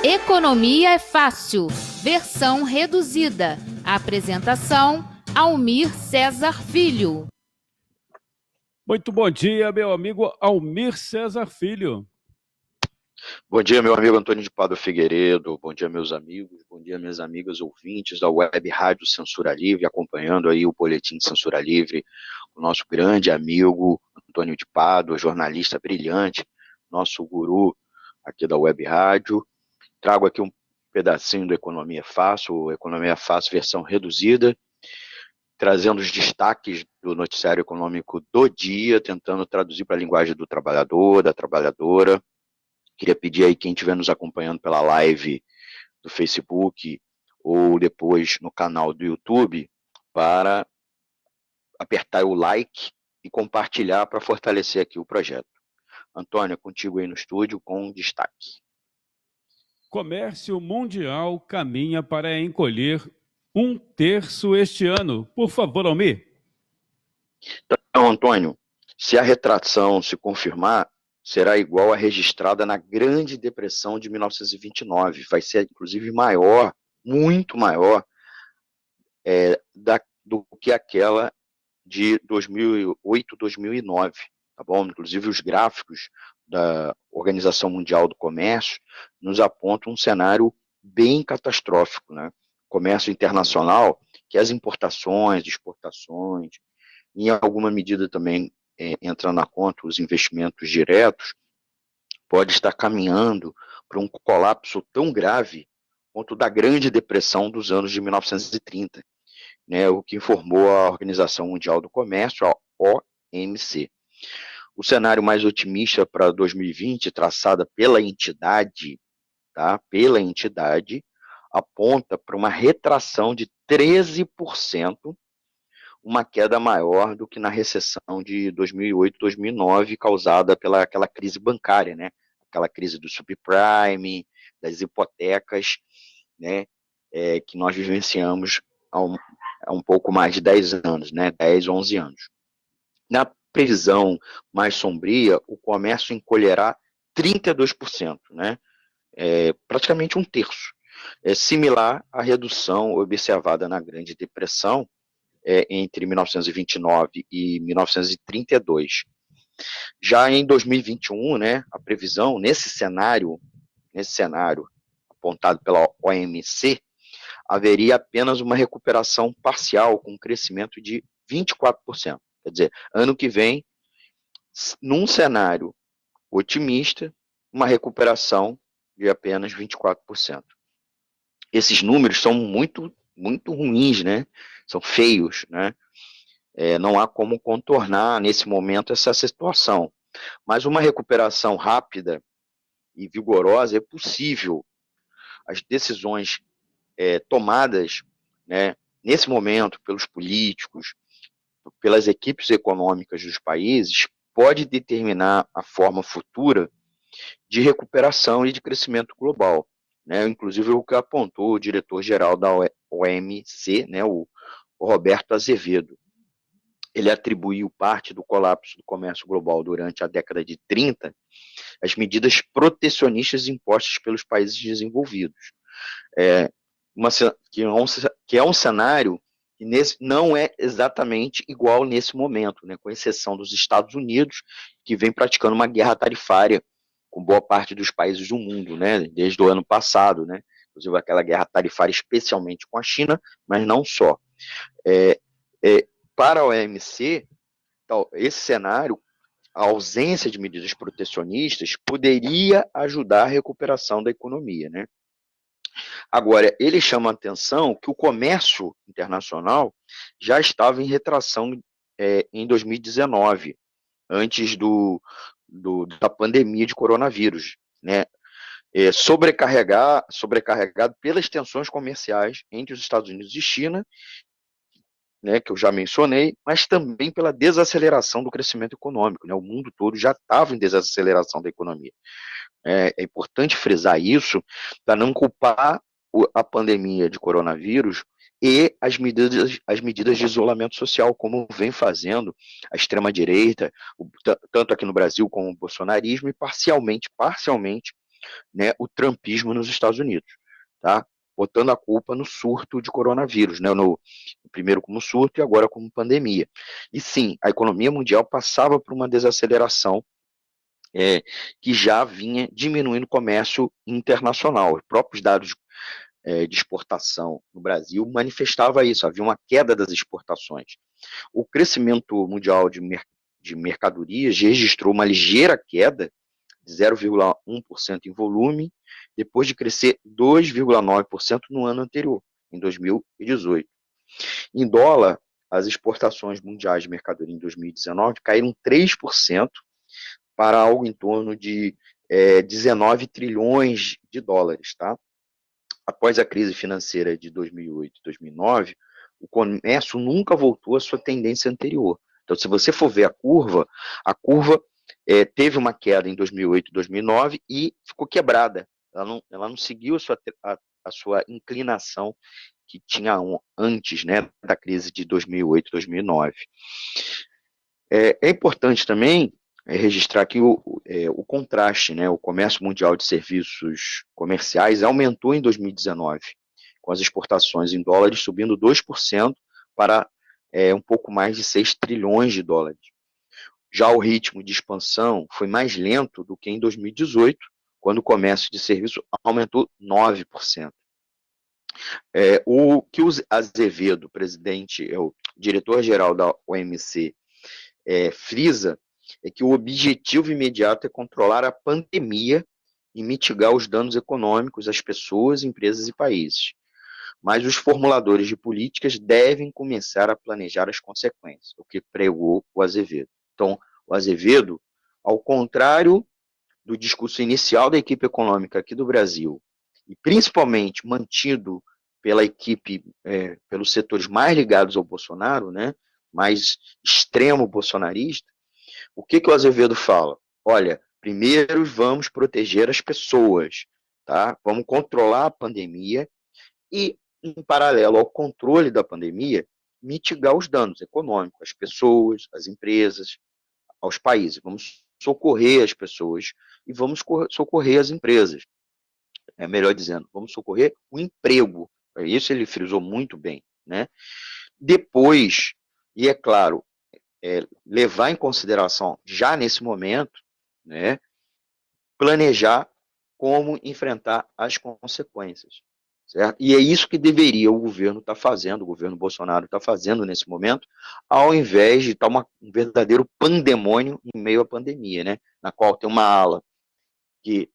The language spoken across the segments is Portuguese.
Economia é Fácil, versão reduzida. Apresentação: Almir Cesar Filho. Muito bom dia, meu amigo Almir Cesar Filho. Bom dia, meu amigo Antônio de Pádua Figueiredo. Bom dia, meus amigos. Bom dia, minhas amigas ouvintes da Web Rádio Censura Livre, acompanhando aí o Boletim de Censura Livre, o nosso grande amigo Antônio de Pádua, jornalista brilhante, nosso guru aqui da Web Rádio. Trago aqui um pedacinho do Economia Fácil, Economia Fácil versão reduzida, trazendo os destaques do noticiário econômico do dia, tentando traduzir para a linguagem do trabalhador, da trabalhadora. Queria pedir aí quem estiver nos acompanhando pela live do Facebook ou depois no canal do YouTube para apertar o like e compartilhar para fortalecer aqui o projeto. Antônio, é contigo aí no estúdio com destaque. Comércio mundial caminha para encolher 1/3 este ano. Por favor, Almir. Então, Antônio, se a retração se confirmar, será igual à registrada na Grande Depressão de 1929. Vai ser, inclusive, maior, muito maior, do que aquela de 2008, 2009, tá bom? Inclusive, os gráficos da Organização Mundial do Comércio nos apontam um cenário bem catastrófico, né? Comércio internacional, que as importações, exportações, em alguma medida também entrando na conta os investimentos diretos, pode estar caminhando para um colapso tão grave quanto da Grande Depressão dos anos de 1930, né, o que informou a Organização Mundial do Comércio, a OMC. O cenário mais otimista para 2020, traçada pela entidade, tá, aponta para uma retração de 13%, uma queda maior do que na recessão de 2008, 2009, causada pela aquela crise bancária, né? Aquela crise do subprime, das hipotecas, né? Que nós vivenciamos há um pouco mais de 10 anos, né? 10, 11 anos. Na previsão mais sombria, o comércio encolherá 32%, né? Praticamente 1/3. É similar à redução observada na Grande Depressão, entre 1929 e 1932. Já em 2021, né, a previsão, nesse cenário apontado pela OMC, haveria apenas uma recuperação parcial, com um crescimento de 24%. Quer dizer, ano que vem, num cenário otimista, uma recuperação de apenas 24%. Esses números são muito, muito ruins, né? São feios, né? Não há como contornar nesse momento essa situação. Mas uma recuperação rápida e vigorosa é possível. As decisões tomadas, né, nesse momento pelos políticos, pelas equipes econômicas dos países, pode determinar a forma futura de recuperação e de crescimento global, né? Inclusive o que apontou o diretor-geral da OMC, né, o Roberto Azevedo. Ele atribuiu parte do colapso do comércio global durante a década de 30 às medidas protecionistas impostas pelos países desenvolvidos. Que é um cenário que não é exatamente igual nesse momento, né, com exceção dos Estados Unidos, que vem praticando uma guerra tarifária com boa parte dos países do mundo, né, desde o ano passado, né, inclusive aquela guerra tarifária especialmente com a China, mas não só. Para a OMC, esse cenário, a ausência de medidas protecionistas poderia ajudar a recuperação da economia, né? Agora, ele chama a atenção que o comércio internacional já estava em retração em 2019, antes da pandemia de coronavírus, né? Sobrecarregado pelas tensões comerciais entre os Estados Unidos e China, né, que eu já mencionei, mas também pela desaceleração do crescimento econômico, né? O mundo todo já estava em desaceleração da economia. É importante frisar isso para não culpar a pandemia de coronavírus e as medidas de isolamento social, como vem fazendo a extrema-direita, tanto aqui no Brasil como o bolsonarismo, e parcialmente né, o trumpismo nos Estados Unidos, tá? Botando a culpa no surto de coronavírus, né? Primeiro como surto e agora como pandemia. E sim, a economia mundial passava por uma desaceleração que já vinha diminuindo o comércio internacional. Os próprios dados de exportação no Brasil manifestava isso, havia uma queda das exportações. O crescimento mundial de mercadorias registrou uma ligeira queda de 0,1% em volume, depois de crescer 2,9% no ano anterior, em 2018. Em dólar, as exportações mundiais de mercadoria em 2019 caíram 3% para algo em torno de 19 trilhões de dólares, tá? Após a crise financeira de 2008 e 2009, o comércio nunca voltou à sua tendência anterior. Então, se você for ver a curva teve uma queda em 2008 e 2009 e ficou quebrada. Ela não seguiu a sua inclinação que tinha antes, né, da crise de 2008 e 2009. É importante também registrar aqui o contraste, né? O comércio mundial de serviços comerciais aumentou em 2019, com as exportações em dólares subindo 2% para um pouco mais de 6 trilhões de dólares. Já o ritmo de expansão foi mais lento do que em 2018, quando o comércio de serviço aumentou 9%. O que o Azevedo, o diretor-geral da OMC, frisa é que o objetivo imediato é controlar a pandemia e mitigar os danos econômicos às pessoas, empresas e países. Mas os formuladores de políticas devem começar a planejar as consequências, o que pregou o Azevedo. Então, o Azevedo, ao contrário do discurso inicial da equipe econômica aqui do Brasil, e principalmente mantido pela equipe, pelos setores mais ligados ao Bolsonaro, né, mais extremo bolsonarista, o que o Azevedo fala? Olha, primeiro vamos proteger as pessoas, tá? Vamos controlar a pandemia e, em paralelo ao controle da pandemia, mitigar os danos econômicos às pessoas, às empresas, aos países. Vamos socorrer as pessoas e vamos socorrer as empresas. Melhor dizendo, vamos socorrer o emprego. Isso ele frisou muito bem, né? Depois, e é claro, levar em consideração, já nesse momento, né, planejar como enfrentar as consequências, certo? E é isso que deveria o governo estar fazendo, o governo Bolsonaro está fazendo nesse momento, ao invés de estar um verdadeiro pandemônio em meio à pandemia, né, na qual tem uma ala que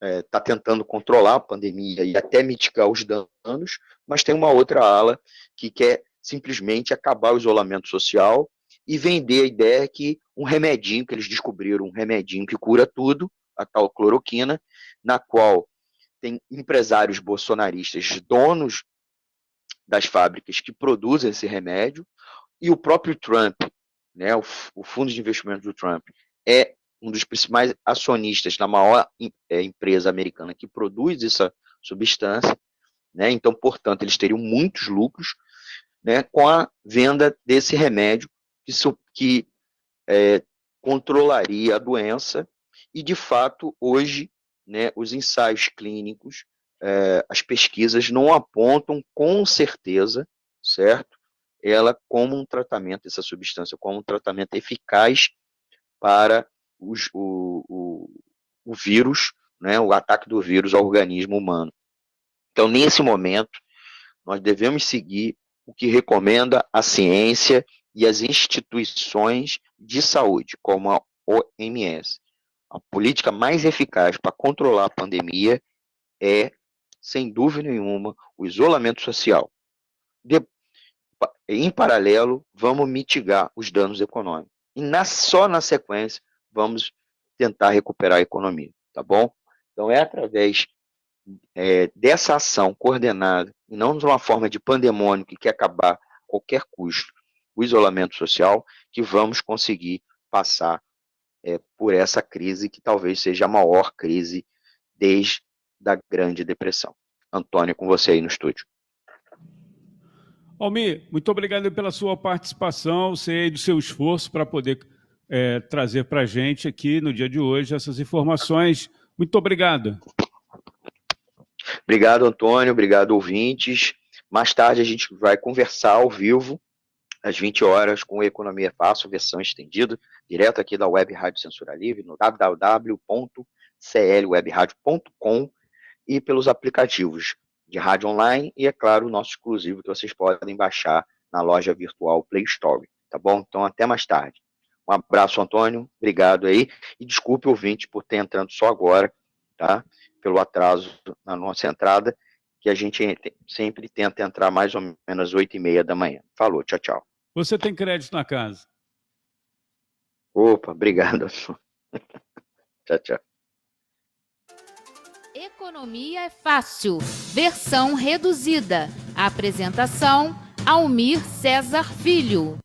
está tentando controlar a pandemia e até mitigar os danos, mas tem uma outra ala que quer simplesmente acabar o isolamento social e vender a ideia que um remedinho, que eles descobriram, um remedinho que cura tudo, a tal cloroquina, na qual tem empresários bolsonaristas, donos das fábricas que produzem esse remédio, e o próprio Trump, né, o fundo de investimento do Trump, é um dos principais acionistas na maior empresa americana que produz essa substância, né, então, portanto, eles teriam muitos lucros, né, com a venda desse remédio que controlaria a doença e, de fato, hoje, né, os ensaios clínicos, as pesquisas não apontam com certeza, certo, ela como um tratamento, essa substância como um tratamento eficaz para o vírus, né, o ataque do vírus ao organismo humano. Então, nesse momento, nós devemos seguir o que recomenda a ciência e as instituições de saúde, como a OMS. A política mais eficaz para controlar a pandemia é, sem dúvida nenhuma, o isolamento social. Em paralelo, vamos mitigar os danos econômicos. E só na sequência, vamos tentar recuperar a economia, tá bom? Então, é através dessa ação coordenada, e não de uma forma de pandemônio que quer acabar a qualquer custo o isolamento social, que vamos conseguir passar por essa crise que talvez seja a maior crise desde a Grande Depressão. Antônio, com você aí no estúdio. Almir, muito obrigado pela sua participação, sei do seu esforço para poder trazer para a gente aqui no dia de hoje essas informações Muito obrigado. Obrigado, Antônio. Obrigado, ouvintes. Mais tarde a gente vai conversar ao vivo, às 20 horas, com Economia Fácil, versão estendida, direto aqui da Web Rádio Censura Livre, no www.clwebradio.com e pelos aplicativos de rádio online e, é claro, o nosso exclusivo que vocês podem baixar na loja virtual Play Store, tá bom? Então, até mais tarde. Um abraço, Antônio. Obrigado aí. E desculpe, ouvinte, por ter entrado só agora, tá? Pelo atraso na nossa entrada, que a gente sempre tenta entrar mais ou menos às 8h30 da manhã. Falou, tchau, tchau. Você tem crédito na casa? Opa, obrigado. Tchau, tchau. Economia é Fácil, versão reduzida. Apresentação: Almir Cesar Filho.